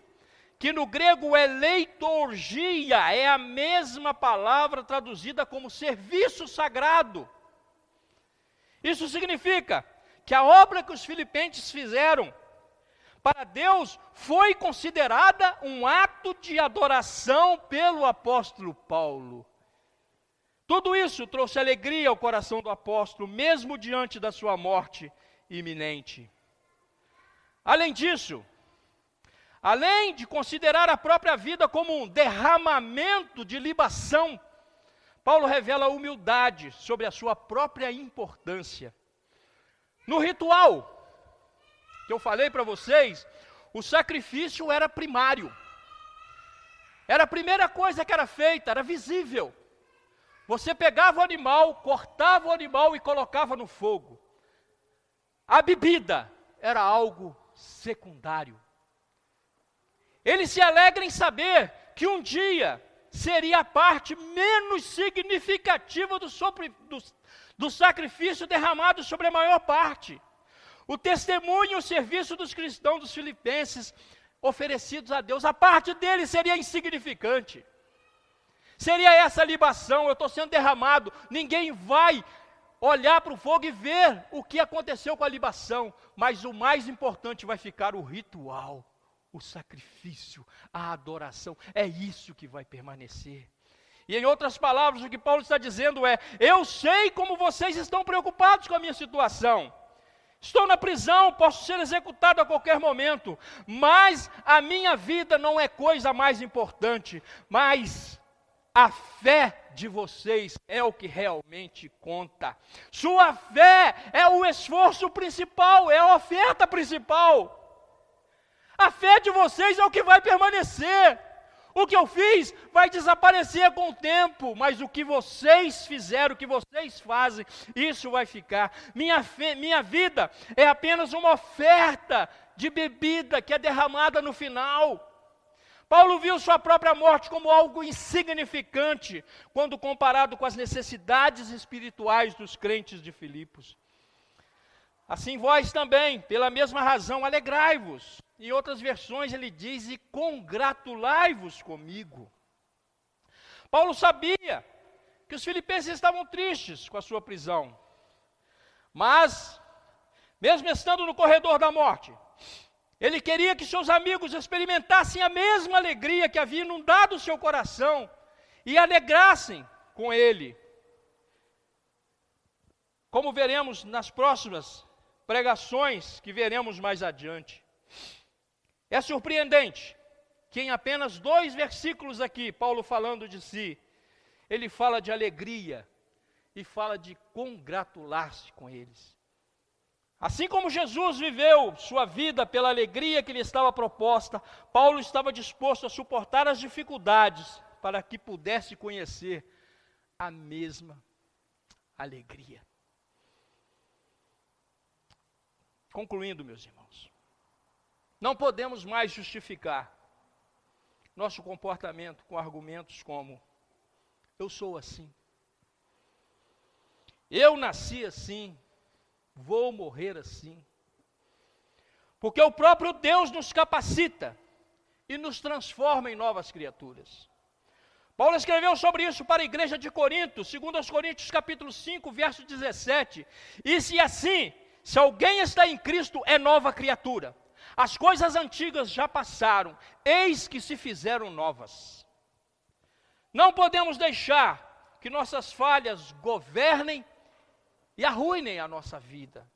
B: que no grego é leiturgia, é a mesma palavra traduzida como serviço sagrado. Isso significa que a obra que os filipenses fizeram para Deus foi considerada um ato de adoração pelo apóstolo Paulo. Tudo isso trouxe alegria ao coração do apóstolo, mesmo diante da sua morte iminente. Além disso, além de considerar a própria vida como um derramamento de libação, Paulo revela humildade sobre a sua própria importância. No ritual que eu falei para vocês, o sacrifício era primário. Era a primeira coisa que era feita, era visível. Você pegava o animal, cortava o animal e colocava no fogo. A bebida era algo secundário. Ele se alegra em saber que um dia seria a parte menos significativa do sacrifício derramado sobre a maior parte. O testemunho e o serviço dos cristãos dos filipenses oferecidos a Deus, a parte dele seria insignificante. Seria essa libação, eu estou sendo derramado, ninguém vai olhar para o fogo e ver o que aconteceu com a libação, mas o mais importante vai ficar o ritual, o sacrifício, a adoração, é isso que vai permanecer. E em outras palavras, o que Paulo está dizendo é: eu sei como vocês estão preocupados com a minha situação. Estou na prisão, posso ser executado a qualquer momento, mas a minha vida não é coisa mais importante, mas a fé de vocês é o que realmente conta. Sua fé é o esforço principal, é a oferta principal. A fé de vocês é o que vai permanecer. O que eu fiz vai desaparecer com o tempo, mas o que vocês fizeram, o que vocês fazem, isso vai ficar. Minha vida é apenas uma oferta de bebida que é derramada no final. Paulo viu sua própria morte como algo insignificante, quando comparado com as necessidades espirituais dos crentes de Filipos. Assim vós também, pela mesma razão, alegrai-vos. Em outras versões ele diz, e congratulai-vos comigo. Paulo sabia que os filipenses estavam tristes com a sua prisão. Mas, mesmo estando no corredor da morte, ele queria que seus amigos experimentassem a mesma alegria que havia inundado o seu coração e alegrassem com ele. Como veremos nas próximas pregações que veremos mais adiante. É surpreendente que em apenas 2 versículos aqui, Paulo falando de si, ele fala de alegria e fala de congratular-se com eles. Assim como Jesus viveu sua vida pela alegria que lhe estava proposta, Paulo estava disposto a suportar as dificuldades para que pudesse conhecer a mesma alegria. Concluindo, meus irmãos, não podemos mais justificar nosso comportamento com argumentos como: eu sou assim, eu nasci assim, vou morrer assim. Porque o próprio Deus nos capacita e nos transforma em novas criaturas. Paulo escreveu sobre isso para a igreja de Corinto, 2 Coríntios capítulo 5, verso 17. E se assim, se alguém está em Cristo, é nova criatura. As coisas antigas já passaram, eis que se fizeram novas. Não podemos deixar que nossas falhas governem e arruinem a nossa vida.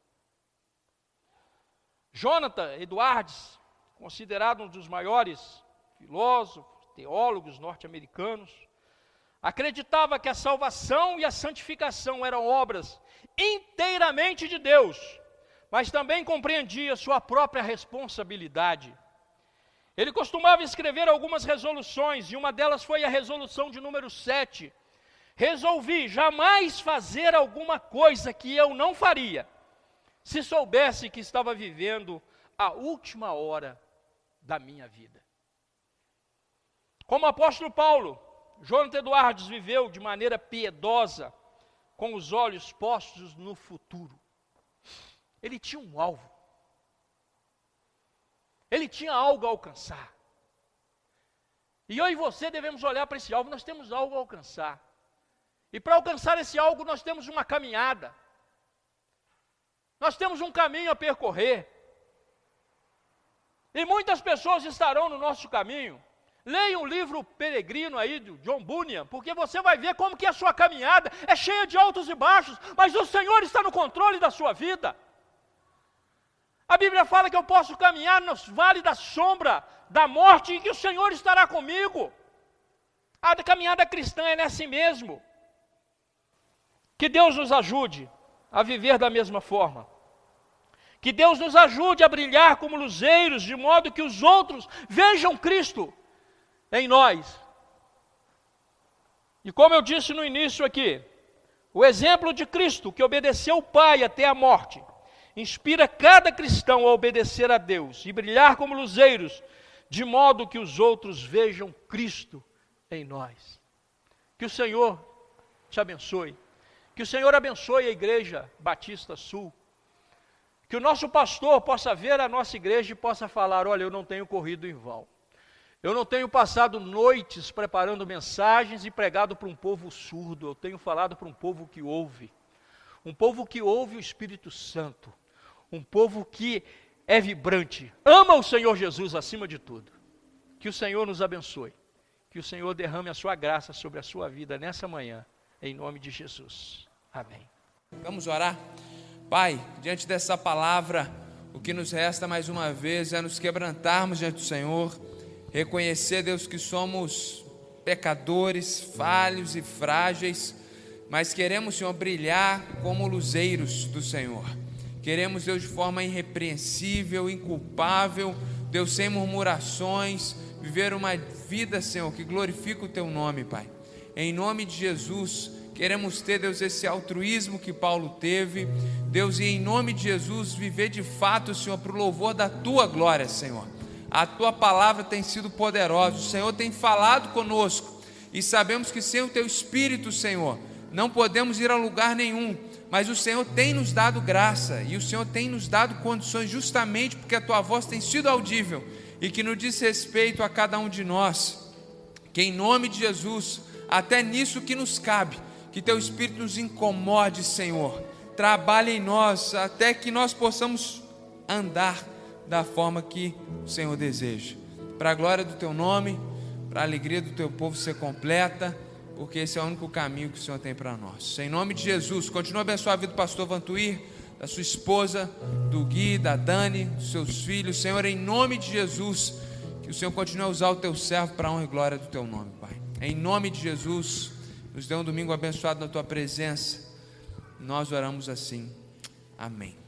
B: Jonathan Edwards, considerado um dos maiores filósofos, teólogos norte-americanos, acreditava que a salvação e a santificação eram obras inteiramente de Deus, mas também compreendia sua própria responsabilidade. Ele costumava escrever algumas resoluções, e uma delas foi a resolução de número 7. Resolvi jamais fazer alguma coisa que eu não faria, se soubesse que estava vivendo a última hora da minha vida. Como o apóstolo Paulo, Jonathan Edwards viveu de maneira piedosa, com os olhos postos no futuro. Ele tinha um alvo. Ele tinha algo a alcançar. E eu e você devemos olhar para esse alvo, nós temos algo a alcançar. E para alcançar esse algo, nós temos uma caminhada. Nós temos um caminho a percorrer. E muitas pessoas estarão no nosso caminho. Leia o livro Peregrino aí, do John Bunyan, porque você vai ver como que a sua caminhada é cheia de altos e baixos, mas o Senhor está no controle da sua vida. A Bíblia fala que eu posso caminhar no vale da sombra da morte e que o Senhor estará comigo. A caminhada cristã é assim mesmo. Que Deus nos ajude a viver da mesma forma. Que Deus nos ajude a brilhar como luzeiros, de modo que os outros vejam Cristo em nós. E como eu disse no início aqui, o exemplo de Cristo, que obedeceu o Pai até a morte, inspira cada cristão a obedecer a Deus e brilhar como luzeiros, de modo que os outros vejam Cristo em nós. Que o Senhor te abençoe. Que o Senhor abençoe a Igreja Batista Sul. Que o nosso pastor possa ver a nossa igreja e possa falar: olha, eu não tenho corrido em vão. Eu não tenho passado noites preparando mensagens e pregado para um povo surdo. Eu tenho falado para um povo que ouve. Um povo que ouve o Espírito Santo. Um povo que é vibrante. Ama o Senhor Jesus acima de tudo. Que o Senhor nos abençoe. Que o Senhor derrame a sua graça sobre a sua vida nessa manhã. Em nome de Jesus. Amém.
C: Vamos orar? Pai, diante dessa palavra, o que nos resta mais uma vez é nos quebrantarmos diante do Senhor, reconhecer, Deus, que somos pecadores, falhos e frágeis, mas queremos, Senhor, brilhar como luzeiros do Senhor. Queremos, Deus, de forma irrepreensível, inculpável, Deus, sem murmurações, viver uma vida, Senhor, que glorifica o Teu nome, Pai. Em nome de Jesus, queremos ter, Deus, esse altruísmo que Paulo teve, Deus, e em nome de Jesus, viver de fato, Senhor, para o louvor da Tua glória, Senhor. A Tua palavra tem sido poderosa, o Senhor tem falado conosco, e sabemos que sem o Teu Espírito, Senhor, não podemos ir a lugar nenhum, mas o Senhor tem nos dado graça, e o Senhor tem nos dado condições, justamente porque a Tua voz tem sido audível, e que nos diz respeito a cada um de nós, que em nome de Jesus, até nisso que nos cabe, que Teu Espírito nos incomode, Senhor, trabalhe em nós, até que nós possamos andar da forma que o Senhor deseja, para a glória do Teu nome, para a alegria do Teu povo ser completa, porque esse é o único caminho que o Senhor tem para nós. Em nome de Jesus, continua a abençoar a vida do pastor Vantuir, da sua esposa, do Gui, da Dani, dos seus filhos. Senhor, em nome de Jesus, que o Senhor continue a usar o Teu servo para a honra e glória do Teu nome, Pai. Em nome de Jesus, nos dê um domingo abençoado na Tua presença. Nós oramos assim. Amém.